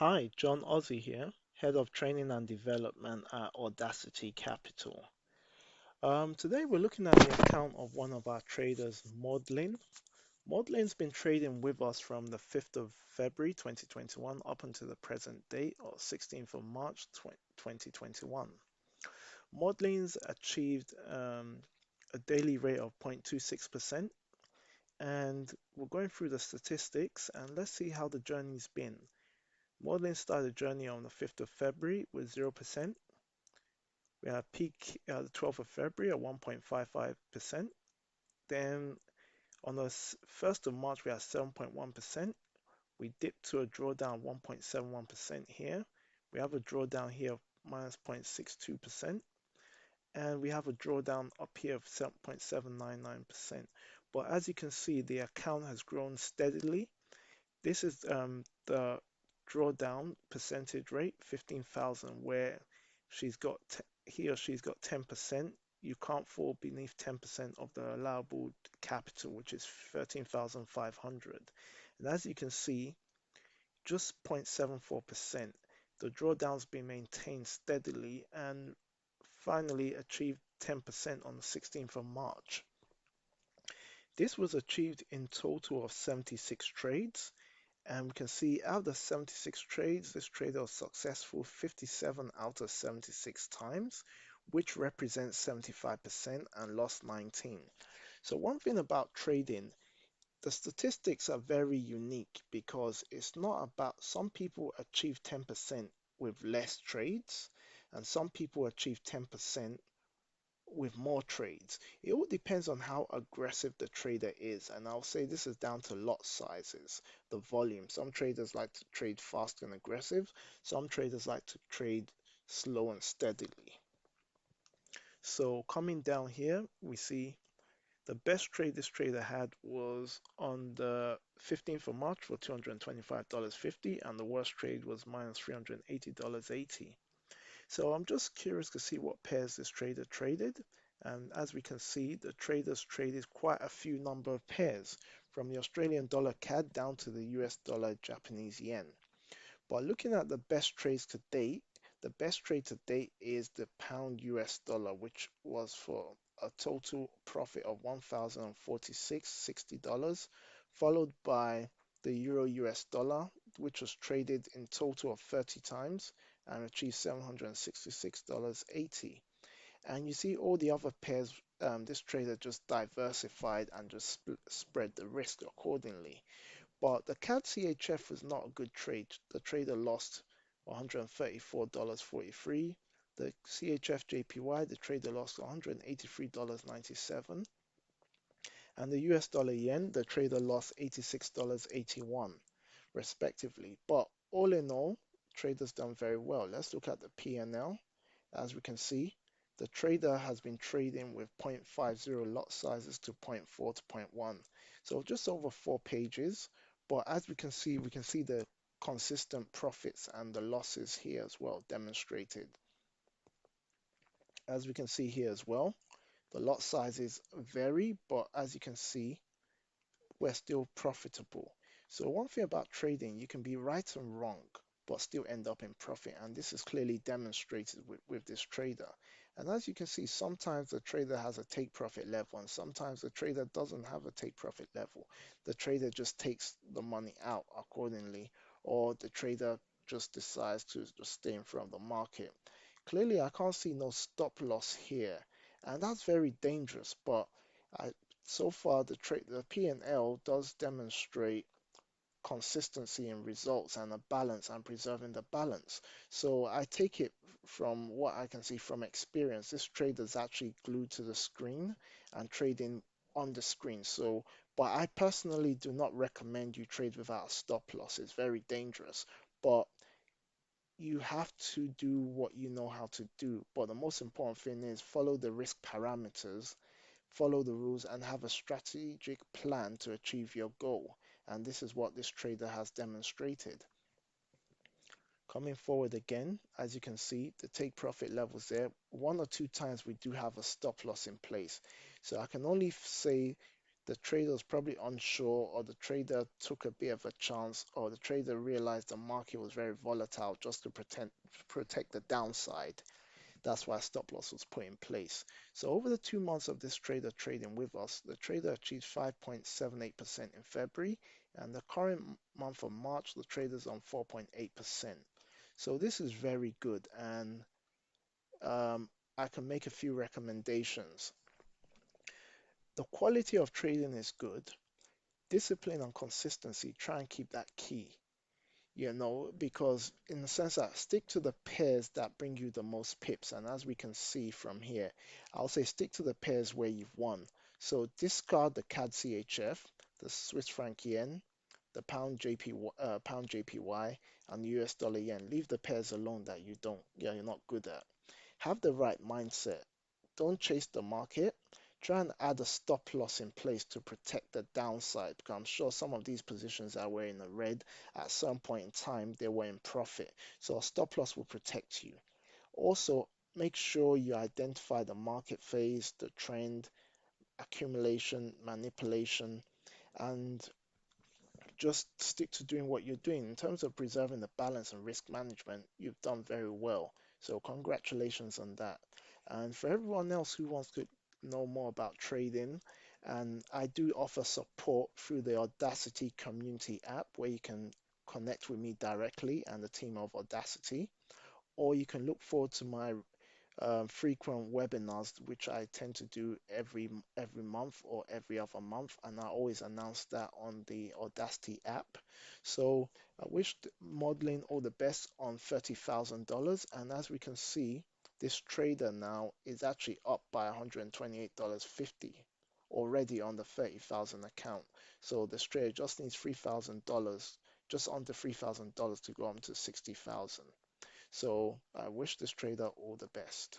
Hi, John Ozzie here, Head of Training and Development at AudaCity Capital. Today we're looking at the account of one of our traders, Maudlyn. Maudlyn's been trading with us from the 5th of February 2021 up until the present date of 16th of March 2021. Maudlyn's achieved a daily rate of 0.26%, and we're going through the statistics and let's see how the journey's been. Maudlyn started the journey on the 5th of February with 0%. We had peak the 12th of February at 1.55%. Then on the 1st of March, we had 7.1%. We dipped to a drawdown 1.71% here. We have a drawdown here of minus 0.62%. And we have a drawdown up here of 7.799%. But as you can see, the account has grown steadily. This is the drawdown percentage rate, 15,000, where he or she's got 10%. You can't fall beneath 10% of the allowable capital, which is 13,500. And as you can see, just 0.74%. The drawdown's been maintained steadily and finally achieved 10% on the 16th of March. This was achieved in total of 76 trades. And we can see out of the 76 trades, this trader was successful 57 out of 76 times, which represents 75% and lost 19. So one thing about trading, the statistics are very unique because it's not about some people achieve 10% with less trades and some people achieve 10% with more trades. It all depends on how aggressive the trader is, and I'll say this is down to lot sizes, the volume. Some traders like to trade fast and aggressive, some traders like to trade slow and steadily. So coming down here, we see the best trade this trader had was on the 15th of March for $225.50, and the worst trade was minus $380.80. So I'm just curious to see what pairs this trader traded. And as we can see, the traders traded quite a few number of pairs, from the Australian dollar CAD down to the US dollar Japanese yen. But looking at the best trades to date, the best trade to date is the pound US dollar, which was for a total profit of $1,046.60, followed by the euro US dollar, which was traded in total of 30 times and achieved $766.80. And you see all the other pairs, this trader just diversified and just spread the risk accordingly. But the CAD CHF was not a good trade. The trader lost $134.43. The CHF JPY, the trader lost $183.97. And the US dollar yen, the trader lost $86.81 respectively. But all in all, traders done very well. Let's look at the P&L. As we can see, the trader has been trading with 0.50 lot sizes to 0.4 to 0.1. So just over 4 pages. But as we can see the consistent profits and the losses here as well demonstrated. As we can see here as well, the lot sizes vary, but as you can see, we're still profitable. So one thing about trading, you can be right and wrong, but still end up in profit. And this is clearly demonstrated with this trader. And as you can see, sometimes the trader has a take profit level and sometimes the trader doesn't have a take profit level. The trader just takes the money out accordingly, or the trader just decides to just stay in front of the market. Clearly, I can't see no stop loss here, and that's very dangerous. But so far, the P&L does demonstrate consistency in results and a balance and preserving the balance. So I take it from what I can see from experience, this trader is actually glued to the screen and trading on the screen. So, but I personally do not recommend you trade without a stop loss. It's very dangerous. But you have to do what you know how to do. But the most important thing is follow the risk parameters, follow the rules, and have a strategic plan to achieve your goal. And this is what this trader has demonstrated. Coming forward again, as you can see, the take profit levels there, 1 or 2 times we do have a stop loss in place. So I can only say The trader was probably unsure, or the trader took a bit of a chance, or the trader realized the market was very volatile just to protect the downside. That's why stop loss was put in place. So over the 2 months of this trader trading with us, the trader achieved 5.78% in February, and the current month of March, the trader's on 4.8%. So this is very good, and I can make a few recommendations. The quality of trading is good. Discipline and consistency, try and keep that key, because in the sense that stick to the pairs that bring you the most pips. And as we can see from here, I'll say stick to the pairs where you've won. So discard the CAD CHF, the Swiss franc yen, the pound JPY, and the US dollar yen. Leave the pairs alone that you're not good at. Have the right mindset. Don't chase the market. Try and add a stop loss in place to protect the downside, because I'm sure some of these positions that were in the red at some point in time they were in profit. So a stop loss will protect you. Also, make sure you identify the market phase, the trend, accumulation, manipulation, and just stick to doing what you're doing. In terms of preserving the balance and risk management, you've done very well. So congratulations on that. And for everyone else who wants to know more about trading, and I do offer support through the AudaCity community app where you can connect with me directly and the team of AudaCity, or you can look forward to my frequent webinars, which I tend to do every month or every other month, and I always announce that on the Audacity app. So I wish Maudlyn all the best on $30,000, and as we can see, this trader now is actually up by $128.50 already on the 30,000 account. So this trader just needs $3,000, just under $3,000 to go up to 60,000. So I wish this trader all the best.